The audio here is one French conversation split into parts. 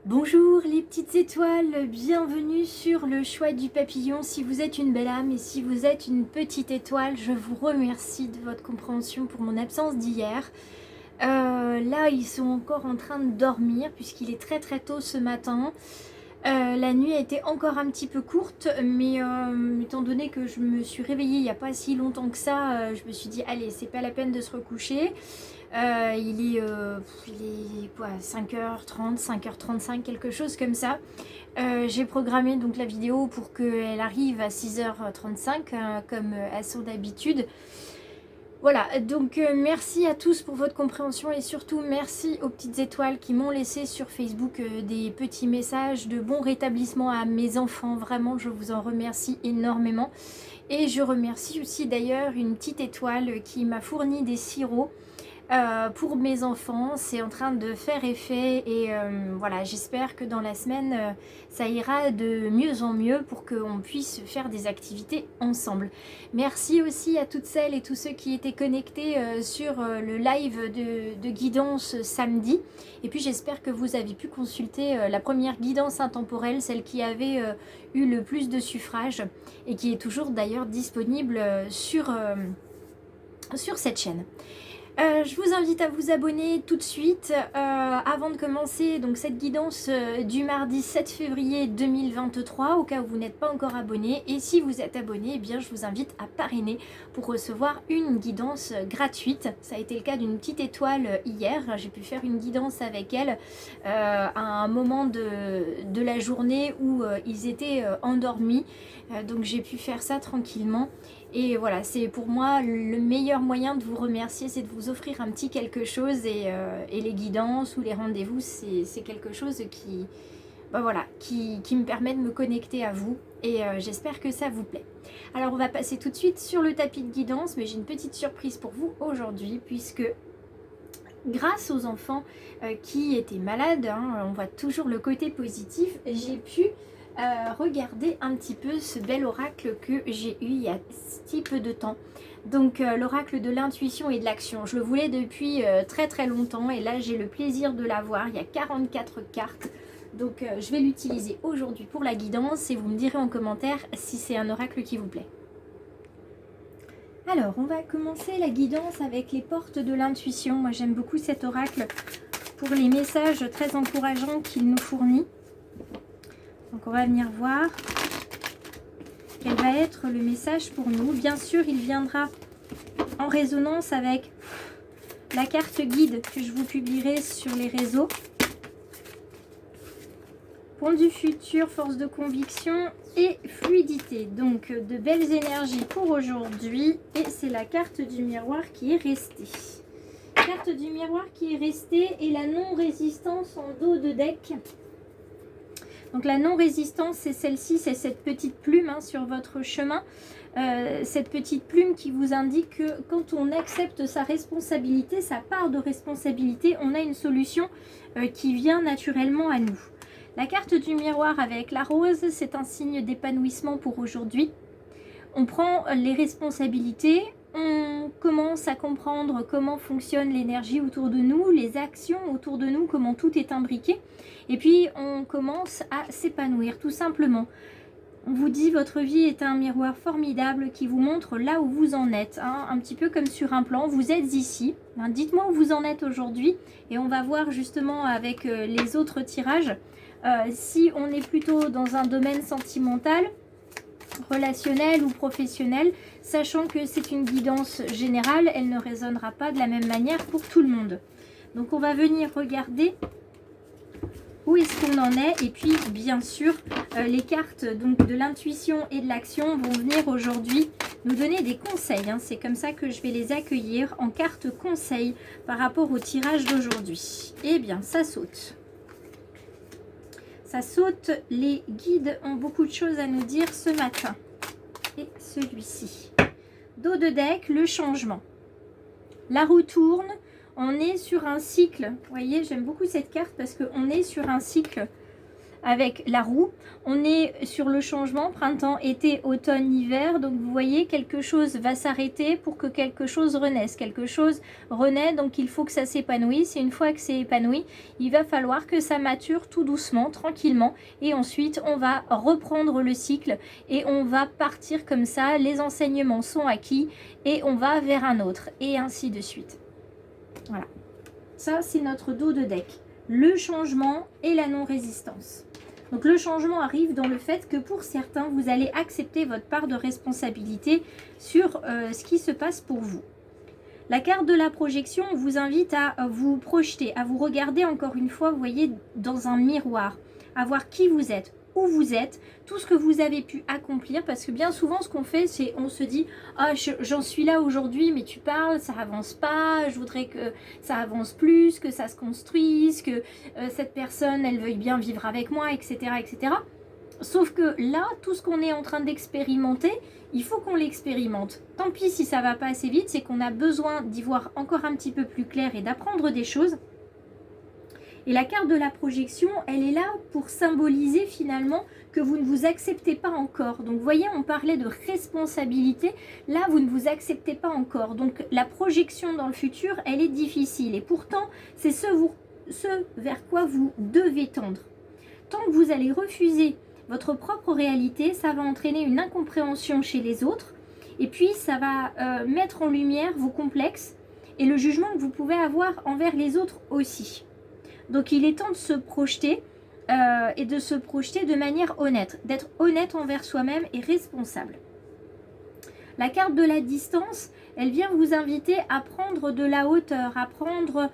Bonjour les petites étoiles, bienvenue sur le choix du papillon. Si vous êtes une belle âme et si vous êtes une petite étoile, je vous remercie de votre compréhension pour mon absence d'hier. Là, ils sont encore en train de dormir puisqu'il est très très tôt ce matin. La nuit a été encore un petit peu courte, mais étant donné que je me suis réveillée il n'y a pas si longtemps que ça, je me suis dit allez, c'est pas la peine de se recoucher. Il est quoi, 5h30, 5h35, quelque chose comme ça. J'ai programmé donc la vidéo pour qu'elle arrive à 6h35 comme à son habitude. Voilà, donc merci à tous pour votre compréhension et surtout merci aux petites étoiles qui m'ont laissé sur Facebook des petits messages de bon rétablissement à mes enfants. Vraiment, je vous en remercie énormément. Et je remercie aussi d'ailleurs une petite étoile qui m'a fourni des sirops pour mes enfants. C'est en train de faire effet et voilà, j'espère que dans la semaine ça ira de mieux en mieux pour qu'on puisse faire des activités ensemble. Merci aussi à toutes celles et tous ceux qui étaient connectés sur le live de guidance samedi, et puis j'espère que vous avez pu consulter la première guidance intemporelle, celle qui avait eu le plus de suffrages et qui est toujours d'ailleurs disponible sur cette chaîne. Je vous invite à vous abonner tout de suite avant de commencer donc cette guidance du mardi 7 février 2023 au cas où vous n'êtes pas encore abonné, et si vous êtes abonné, eh bien je vous invite à parrainer pour recevoir une guidance gratuite. Ça a été le cas d'une petite étoile hier, j'ai pu faire une guidance avec elle à un moment de la journée où ils étaient endormis, donc j'ai pu faire ça tranquillement. Et voilà, c'est pour moi le meilleur moyen de vous remercier, c'est de vous offrir un petit quelque chose, et les guidances ou les rendez-vous, c'est quelque chose qui, qui me permet de me connecter à vous, et j'espère que ça vous plaît. Alors on va passer tout de suite sur le tapis de guidance, mais j'ai une petite surprise pour vous aujourd'hui, puisque grâce aux enfants qui étaient malades, on voit toujours le côté positif, j'ai pu regardez un petit peu ce bel oracle que j'ai eu il y a si peu de temps. Donc l'oracle de l'intuition et de l'action. Je le voulais depuis très très longtemps, et là j'ai le plaisir de l'avoir. Il y a 44 cartes. Donc je vais l'utiliser aujourd'hui pour la guidance, et vous me direz en commentaire si c'est un oracle qui vous plaît. Alors on va commencer la guidance avec les portes de l'intuition. Moi j'aime beaucoup cet oracle pour les messages très encourageants qu'il nous fournit. Donc on va venir voir quel va être le message pour nous. Bien sûr, il viendra en résonance avec la carte guide que je vous publierai sur les réseaux. Point du futur, force de conviction et fluidité. Donc de belles énergies pour aujourd'hui. Et c'est la carte du miroir qui est restée. Carte du miroir qui est restée et la non-résistance en dos de deck. Donc la non-résistance, c'est celle-ci, c'est cette petite plume sur votre chemin. Cette petite plume qui vous indique que quand on accepte sa responsabilité, sa part de responsabilité, on a une solution qui vient naturellement à nous. La carte du miroir avec la rose, c'est un signe d'épanouissement pour aujourd'hui. On prend les responsabilités, on commence à comprendre comment fonctionne l'énergie autour de nous, les actions autour de nous, comment tout est imbriqué. Et puis on commence à s'épanouir tout simplement. On vous dit votre vie est un miroir formidable qui vous montre là où vous en êtes. Un petit peu comme sur un plan, vous êtes ici. Dites-moi où vous en êtes aujourd'hui, et on va voir justement avec les autres tirages si on est plutôt dans un domaine sentimental, relationnel ou professionnel, sachant que c'est une guidance générale, elle ne résonnera pas de la même manière pour tout le monde. Donc on va venir regarder où est-ce qu'on en est, et puis bien sûr les cartes donc de l'intuition et de l'action vont venir aujourd'hui nous donner des conseils. C'est comme ça que je vais les accueillir en cartes conseils par rapport au tirage d'aujourd'hui. Eh bien ça saute. Ça saute, les guides ont beaucoup de choses à nous dire ce matin. Et celui-ci. Dos de deck, le changement. La roue tourne, on est sur un cycle. Vous voyez, j'aime beaucoup cette carte parce qu'on est sur un cycle avec la roue. On est sur le changement printemps, été, automne, hiver. Donc vous voyez, quelque chose va s'arrêter pour que quelque chose renaisse. Quelque chose renaît, donc il faut que ça s'épanouisse. Et une fois que c'est épanoui, il va falloir que ça mature tout doucement, tranquillement. Et ensuite, on va reprendre le cycle et on va partir comme ça. Les enseignements sont acquis et on va vers un autre. Et ainsi de suite. Voilà. Ça, c'est notre dos de deck. Le changement et la non-résistance. Donc le changement arrive dans le fait que pour certains, vous allez accepter votre part de responsabilité sur ce qui se passe pour vous. La carte de la projection vous invite à vous projeter, à vous regarder encore une fois, vous voyez, dans un miroir, à voir qui vous êtes, où vous êtes, tout ce que vous avez pu accomplir, parce que bien souvent ce qu'on fait, c'est on se dit ah j'en suis là aujourd'hui, mais tu parles, ça avance pas, je voudrais que ça avance plus, que ça se construise, que cette personne elle veuille bien vivre avec moi, etc., etc. Sauf que là, tout ce qu'on est en train d'expérimenter, il faut qu'on l'expérimente. Tant pis si ça va pas assez vite, c'est qu'on a besoin d'y voir encore un petit peu plus clair et d'apprendre des choses. Et la carte de la projection, elle est là pour symboliser finalement que vous ne vous acceptez pas encore. Donc vous voyez, on parlait de responsabilité. Là, vous ne vous acceptez pas encore. Donc la projection dans le futur, elle est difficile. Et pourtant, c'est ce vers quoi vous devez tendre. Tant que vous allez refuser votre propre réalité, ça va entraîner une incompréhension chez les autres. Et puis, ça va mettre en lumière vos complexes et le jugement que vous pouvez avoir envers les autres aussi. Donc il est temps de se projeter et de se projeter de manière honnête, d'être honnête envers soi-même et responsable. La carte de la distance, elle vient vous inviter à prendre de la hauteur, à prendre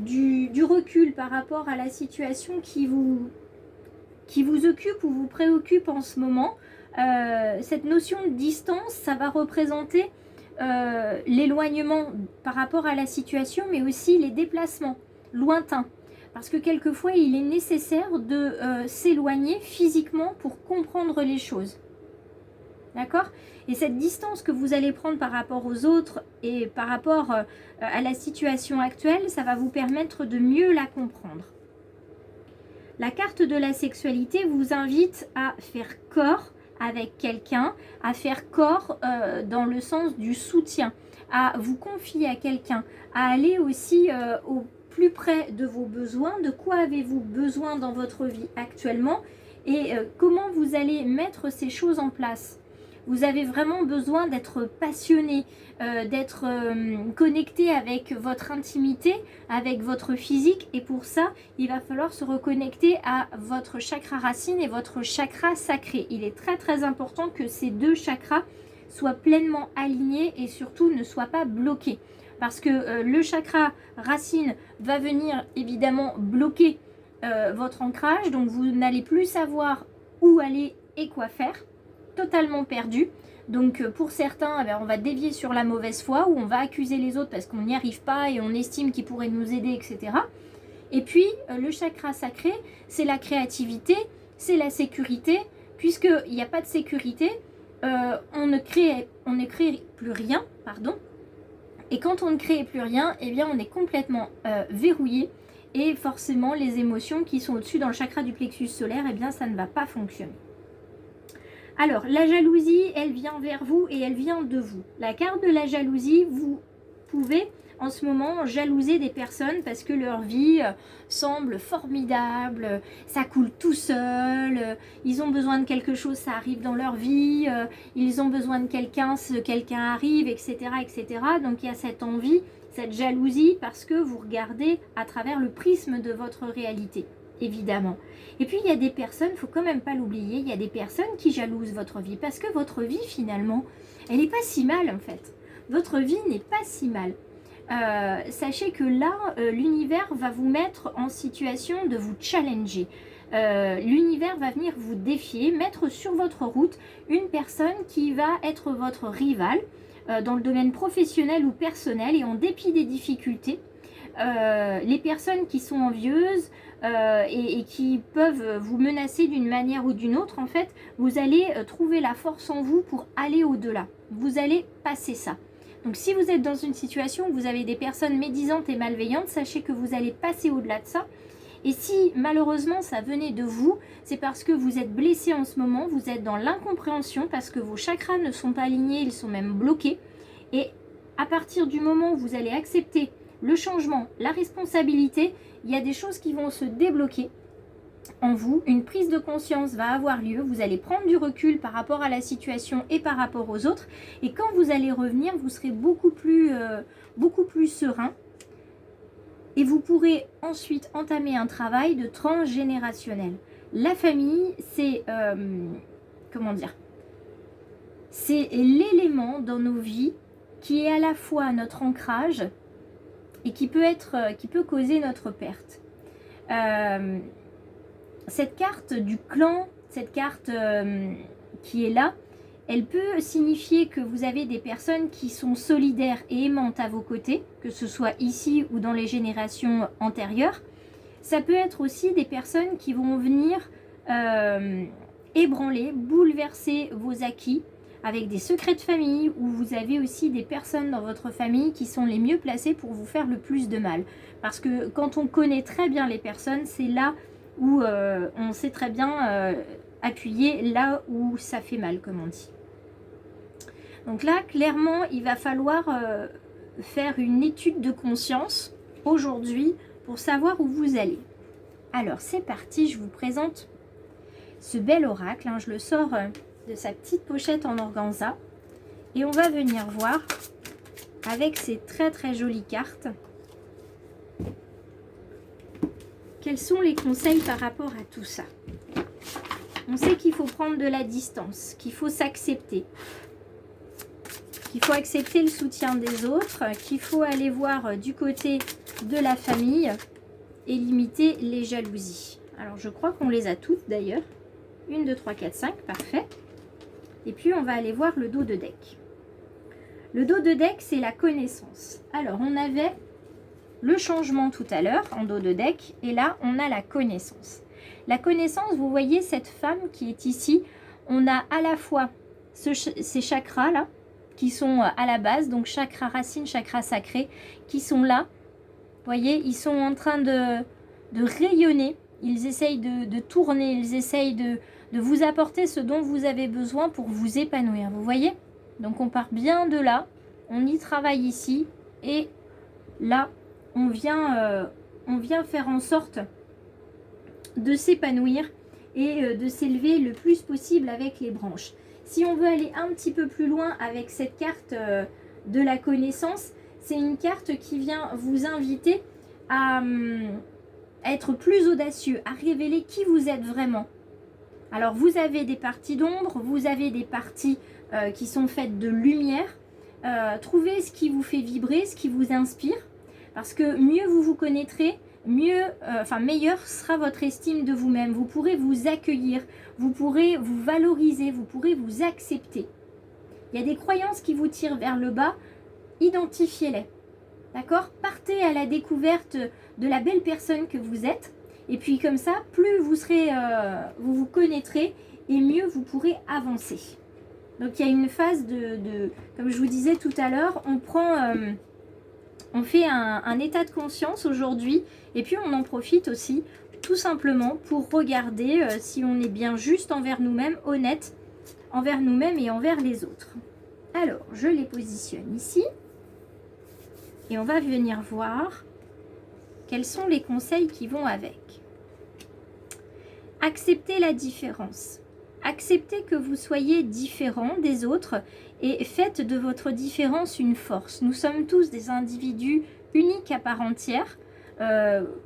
du recul par rapport à la situation qui vous occupe ou vous préoccupe en ce moment. Cette notion de distance, ça va représenter l'éloignement par rapport à la situation, mais aussi les déplacements lointains. Parce que quelquefois, il est nécessaire de s'éloigner physiquement pour comprendre les choses. D'accord? Et cette distance que vous allez prendre par rapport aux autres et par rapport à la situation actuelle, ça va vous permettre de mieux la comprendre. La carte de la sexualité vous invite à faire corps avec quelqu'un, à faire corps dans le sens du soutien, à vous confier à quelqu'un, à aller aussi au plus près de vos besoins, de quoi avez-vous besoin dans votre vie actuellement et comment vous allez mettre ces choses en place. Vous avez vraiment besoin d'être passionné, d'être connecté avec votre intimité, avec votre physique et pour ça, il va falloir se reconnecter à votre chakra racine et votre chakra sacré. Il est très très important que ces deux chakras soient pleinement alignés et surtout ne soient pas bloqués. Parce que le chakra racine va venir évidemment bloquer votre ancrage. Donc vous n'allez plus savoir où aller et quoi faire. Totalement perdu. Donc pour certains, on va dévier sur la mauvaise foi ou on va accuser les autres parce qu'on n'y arrive pas et on estime qu'ils pourraient nous aider, etc. Et puis le chakra sacré, c'est la créativité, c'est la sécurité. Puisqu'il n'y a pas de sécurité, on ne crée plus rien, pardon. Et quand on ne crée plus rien, eh bien on est complètement verrouillé et forcément les émotions qui sont au-dessus dans le chakra du plexus solaire, eh bien ça ne va pas fonctionner. Alors la jalousie, elle vient vers vous et elle vient de vous. La carte de la jalousie, vous pouvez en ce moment jalouser des personnes parce que leur vie semble formidable, ça coule tout seul, ils ont besoin de quelque chose, ça arrive dans leur vie, ils ont besoin de quelqu'un, quelqu'un arrive, etc., etc. Donc il y a cette envie, cette jalousie parce que vous regardez à travers le prisme de votre réalité, évidemment. Et puis il y a des personnes, il ne faut quand même pas l'oublier, il y a des personnes qui jalousent votre vie parce que votre vie finalement, elle n'est pas si mal en fait. Votre vie n'est pas si mal. Sachez que là, l'univers va vous mettre en situation de vous challenger. L'univers va venir vous défier, mettre sur votre route une personne qui va être votre rivale dans le domaine professionnel ou personnel et en dépit des difficultés. Les personnes qui sont envieuses et qui peuvent vous menacer d'une manière ou d'une autre, en fait, vous allez trouver la force en vous pour aller au-delà. Vous allez passer ça. Donc si vous êtes dans une situation où vous avez des personnes médisantes et malveillantes, sachez que vous allez passer au-delà de ça Et si malheureusement ça venait de vous, c'est parce que vous êtes blessé en ce moment, vous êtes dans l'incompréhension parce que vos chakras ne sont pas alignés, ils sont même bloqués. Et à partir du moment où vous allez accepter le changement, la responsabilité, il y a des choses qui vont se débloquer en vous. Une prise de conscience va avoir lieu, vous allez prendre du recul par rapport à la situation et par rapport aux autres. Et quand vous allez revenir, vous serez beaucoup plus serein. Et vous pourrez ensuite entamer un travail de transgénérationnel. La famille, c'est c'est l'élément dans nos vies qui est à la fois notre ancrage et qui peut causer notre perte. Cette carte du clan, cette carte qui est là, elle peut signifier que vous avez des personnes qui sont solidaires et aimantes à vos côtés, que ce soit ici ou dans les générations antérieures. Ça peut être aussi des personnes qui vont venir ébranler, bouleverser vos acquis avec des secrets de famille, où vous avez aussi des personnes dans votre famille qui sont les mieux placées pour vous faire le plus de mal. Parce que quand on connaît très bien les personnes, c'est là où on sait très bien appuyer là où ça fait mal, comme on dit. Donc là, clairement, il va falloir faire une étude de conscience aujourd'hui pour savoir où vous allez. Alors, c'est parti, je vous présente ce bel oracle. Je le sors de sa petite pochette en organza. Et on va venir voir avec ces très très jolies cartes quels sont les conseils par rapport à tout ça. On sait qu'il faut prendre de la distance, qu'il faut s'accepter, qu'il faut accepter le soutien des autres, qu'il faut aller voir du côté de la famille et limiter les jalousies. Alors je crois qu'on les a toutes d'ailleurs. 1, 2, 3, 4, 5, parfait. Et puis on va aller voir le dos de deck. Le dos de deck, c'est la connaissance. Alors on avait le changement tout à l'heure en dos de deck, et là on a la connaissance. La connaissance, vous voyez cette femme qui est ici, on a à la fois ces chakras là, qui sont à la base, donc chakra racine, chakra sacré, qui sont là. Vous voyez, ils sont en train de rayonner, ils essayent de tourner, ils essayent de vous apporter ce dont vous avez besoin pour vous épanouir. Vous voyez? Donc on part bien de là, on y travaille ici, et là, on vient faire en sorte de s'épanouir et de s'élever le plus possible avec les branches. Si on veut aller un petit peu plus loin avec cette carte de la connaissance, c'est une carte qui vient vous inviter à être plus audacieux, à révéler qui vous êtes vraiment. Alors vous avez des parties d'ombre, vous avez des parties qui sont faites de lumière. Trouvez ce qui vous fait vibrer, ce qui vous inspire, parce que mieux vous vous connaîtrez, meilleure sera votre estime de vous-même. Vous pourrez vous accueillir, vous pourrez vous valoriser, vous pourrez vous accepter. Il y a des croyances qui vous tirent vers le bas, identifiez-les. D'accord? Partez à la découverte de la belle personne que vous êtes. Et puis comme ça, plus vous vous connaîtrez et mieux vous pourrez avancer. Donc il y a une phase comme je vous disais tout à l'heure, on fait un état de conscience aujourd'hui, et puis on en profite aussi tout simplement pour regarder si on est bien juste envers nous-mêmes, honnête envers nous-mêmes et envers les autres. Alors, je les positionne ici, et on va venir voir quels sont les conseils qui vont avec. Acceptez la différence. Acceptez que vous soyez différent des autres et faites de votre différence une force. Nous sommes tous des individus uniques à part entière.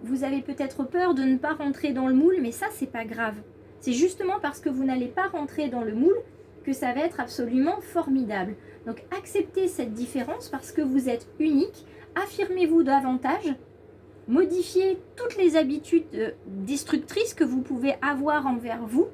Vous avez peut-être peur de ne pas rentrer dans le moule, mais ça, c'est pas grave. C'est justement parce que vous n'allez pas rentrer dans le moule que ça va être absolument formidable. Donc, acceptez cette différence parce que vous êtes unique. Affirmez-vous davantage. Modifiez toutes les habitudes destructrices que vous pouvez avoir envers vous.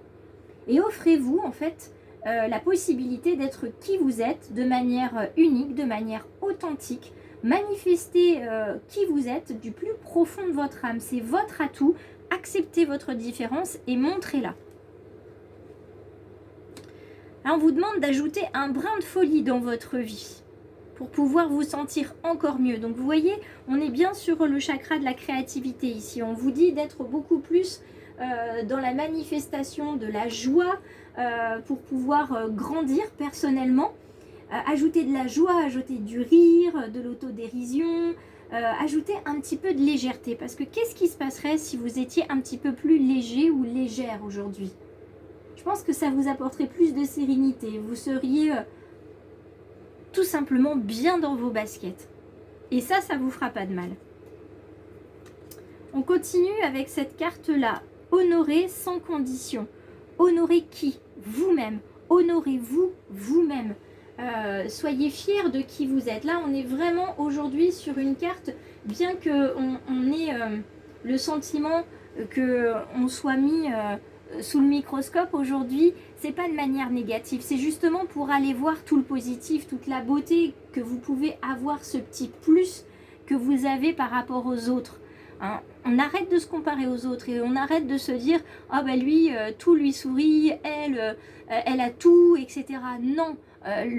Et offrez-vous en fait la possibilité d'être qui vous êtes de manière unique, de manière authentique. Manifestez qui vous êtes du plus profond de votre âme. C'est votre atout. Acceptez votre différence et montrez-la. Là, on vous demande d'ajouter un brin de folie dans votre vie. pour pouvoir vous sentir encore mieux. Donc vous voyez, on est bien sur le chakra de la créativité ici. On vous dit d'être beaucoup plus dans la manifestation de la joie pour pouvoir grandir personnellement. Ajouter de la joie, ajouter du rire, de l'autodérision, ajouter un petit peu de légèreté. Parce que qu'est-ce qui se passerait si vous étiez un petit peu plus léger ou légère aujourd'hui? Je pense que ça vous apporterait plus de sérénité. Vous seriez tout simplement bien dans vos baskets. Et ça vous fera pas de mal. On continue avec cette carte-là. Honorer sans condition. Honorer qui? Vous-même. Honorez-vous vous-même. Soyez fiers de qui vous êtes. Là, on est vraiment aujourd'hui sur une carte, bien qu'on ait le sentiment qu'on soit mis sous le microscope aujourd'hui, c'est pas de manière négative, c'est justement pour aller voir tout le positif, toute la beauté que vous pouvez avoir, ce petit plus que vous avez par rapport aux autres. Hein, on arrête de se comparer aux autres et on arrête de se dire « Ah ben lui, tout lui sourit, elle a tout, etc. » Non,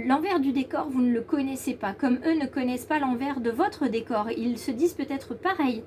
l'envers du décor, vous ne le connaissez pas, comme eux ne connaissent pas l'envers de votre décor. Ils se disent peut-être pareil,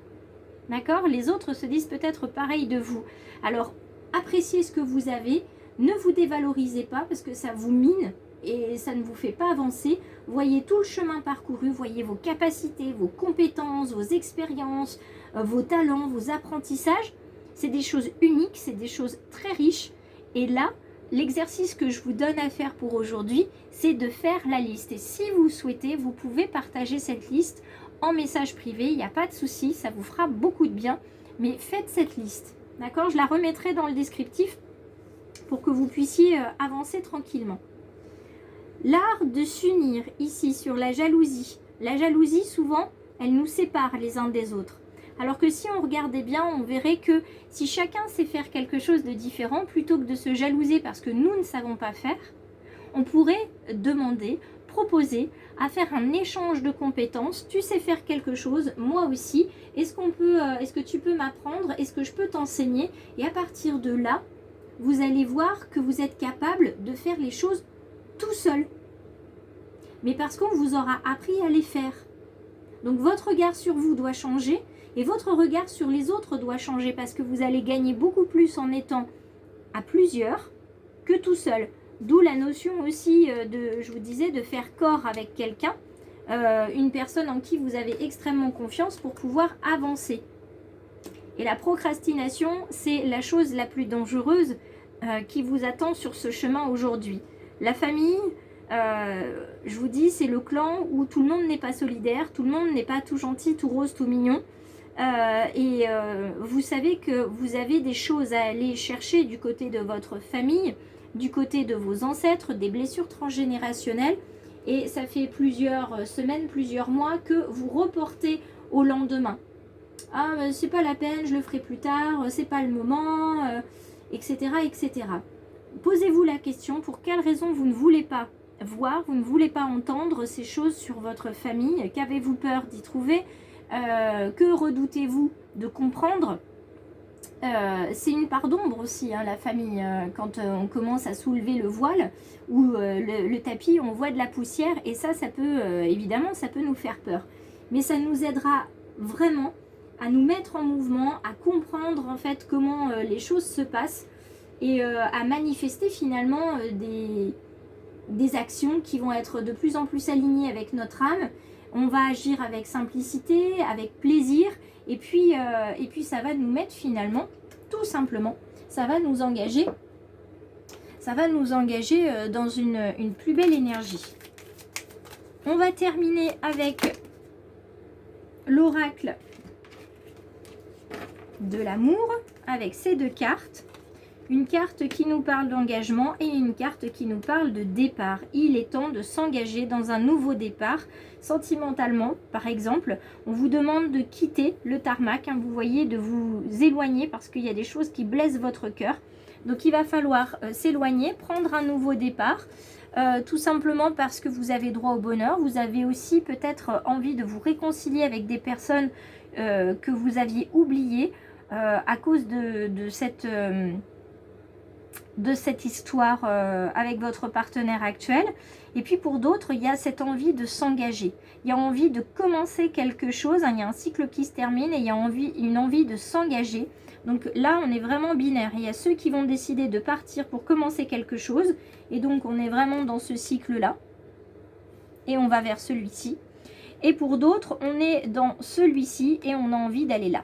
d'accord? Les autres se disent peut-être pareil de vous. Alors, appréciez ce que vous avez, ne vous dévalorisez pas parce que ça vous mine et ça ne vous fait pas avancer. Voyez tout le chemin parcouru, voyez vos capacités, vos compétences, vos expériences, vos talents, vos apprentissages. C'est des choses uniques, c'est des choses très riches. Et là, l'exercice que je vous donne à faire pour aujourd'hui, c'est de faire la liste. Et si vous souhaitez, vous pouvez partager cette liste en message privé, il n'y a pas de souci, ça vous fera beaucoup de bien. Mais faites cette liste, d'accord? Je la remettrai dans le descriptif pour que vous puissiez avancer tranquillement. L'art de s'unir ici sur la jalousie. La jalousie, souvent, elle nous sépare les uns des autres. Alors que si on regardait bien, on verrait que si chacun sait faire quelque chose de différent, plutôt que de se jalouser parce que nous ne savons pas faire, on pourrait demander, proposer à faire un échange de compétences. Tu sais faire quelque chose, moi aussi. Est-ce que tu peux m'apprendre? Est-ce que je peux t'enseigner? Et à partir de là, vous allez voir que vous êtes capable de faire les choses tout seul. Mais parce qu'on vous aura appris à les faire. Donc votre regard sur vous doit changer et votre regard sur les autres doit changer parce que vous allez gagner beaucoup plus en étant à plusieurs que tout seul. D'où la notion aussi je vous disais, de faire corps avec quelqu'un, une personne en qui vous avez extrêmement confiance pour pouvoir avancer. Et la procrastination, c'est la chose la plus dangereuse qui vous attend sur ce chemin aujourd'hui. La famille, je vous dis, c'est le clan où tout le monde n'est pas solidaire, tout le monde n'est pas tout gentil, tout rose, tout mignon. Vous savez que vous avez des choses à aller chercher du côté de votre famille, du côté de vos ancêtres, des blessures transgénérationnelles. Et ça fait plusieurs semaines, plusieurs mois que vous reportez au lendemain. Ah, c'est pas la peine, je le ferai plus tard, c'est pas le moment, etc., etc. Posez-vous la question, pour quelle raison vous ne voulez pas voir, vous ne voulez pas entendre ces choses sur votre famille? Qu'avez-vous peur d'y trouver? Que redoutez-vous de comprendre? C'est une part d'ombre aussi, hein, la famille. Quand on commence à soulever le voile ou le tapis, on voit de la poussière et ça peut, évidemment, ça peut nous faire peur. Mais ça nous aidera vraiment à nous mettre en mouvement, à comprendre en fait comment les choses se passent et à manifester finalement des actions qui vont être de plus en plus alignées avec notre âme. On va agir avec simplicité, avec plaisir et puis ça va nous mettre finalement, tout simplement, ça va nous engager dans une plus belle énergie. On va terminer avec l'oracle de l'amour avec ces deux cartes. Une carte qui nous parle d'engagement et une carte qui nous parle de départ. Il est temps de s'engager dans un nouveau départ. Sentimentalement, par exemple, on vous demande de quitter le tarmac, hein, vous voyez, de vous éloigner parce qu'il y a des choses qui blessent votre cœur. Donc il va falloir s'éloigner, prendre un nouveau départ, tout simplement parce que vous avez droit au bonheur. Vous avez aussi peut-être envie de vous réconcilier avec des personnes que vous aviez oubliées à cause de cette de cette histoire avec votre partenaire actuel. Et puis pour d'autres, il y a cette envie de s'engager. Il y a envie de commencer quelque chose. Hein, il y a un cycle qui se termine et il y a une envie de s'engager. Donc là, on est vraiment binaire. Il y a ceux qui vont décider de partir pour commencer quelque chose. Et donc, on est vraiment dans ce cycle-là. Et on va vers celui-ci. Et pour d'autres, on est dans celui-ci et on a envie d'aller là.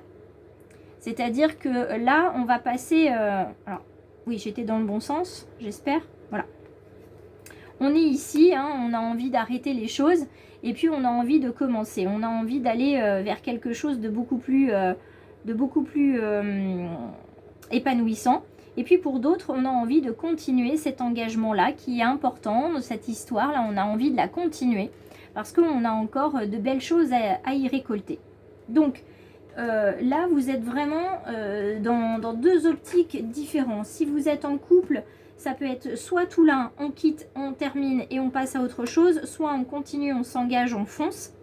C'est-à-dire que là, on va passer... alors, oui, j'étais dans le bon sens, j'espère. Voilà. On est ici, hein, on a envie d'arrêter les choses et puis on a envie de commencer. On a envie d'aller vers quelque chose de beaucoup plus épanouissant. Et puis pour d'autres, on a envie de continuer cet engagement-là qui est important, cette histoire-là, on a envie de la continuer parce qu'on a encore de belles choses à y récolter. Donc, là, vous êtes vraiment dans deux optiques différentes. Si vous êtes en couple, ça peut être soit tout là, on quitte, on termine et on passe à autre chose, soit on continue, on s'engage, on fonce.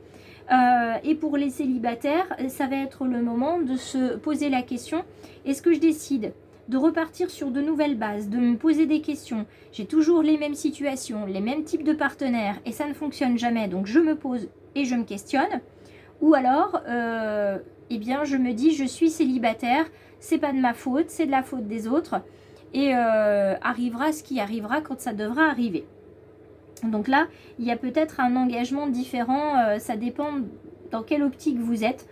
Et pour les célibataires, ça va être le moment de se poser la question, est-ce que je décide de repartir sur de nouvelles bases, de me poser des questions? J'ai toujours les mêmes situations, les mêmes types de partenaires et ça ne fonctionne jamais, donc je me pose et je me questionne. Ou alors... eh bien je me dis je suis célibataire, c'est pas de ma faute, c'est de la faute des autres et arrivera ce qui arrivera quand ça devra arriver. Donc là, il y a peut-être un engagement différent, ça dépend dans quelle optique vous êtes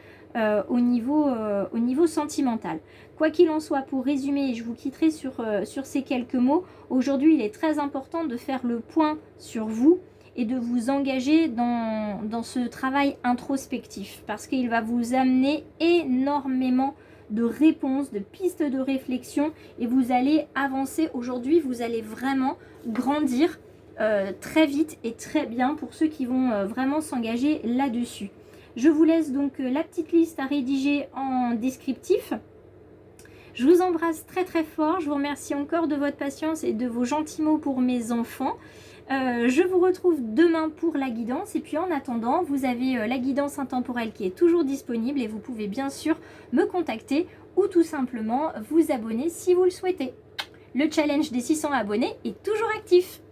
au niveau sentimental. Quoi qu'il en soit, pour résumer, je vous quitterai sur ces quelques mots. Aujourd'hui, il est très important de faire le point sur vous et de vous engager dans ce travail introspectif parce qu'il va vous amener énormément de réponses, de pistes de réflexion et vous allez avancer. Aujourd'hui, vous allez vraiment grandir très vite et très bien pour ceux qui vont vraiment s'engager là-dessus. Je vous laisse donc la petite liste à rédiger en descriptif. Je vous embrasse très très fort. Je vous remercie encore de votre patience et de vos gentils mots pour mes enfants. Je vous retrouve demain pour la guidance et puis en attendant vous avez la guidance intemporelle qui est toujours disponible et vous pouvez bien sûr me contacter ou tout simplement vous abonner si vous le souhaitez. Le challenge des 600 abonnés est toujours actif.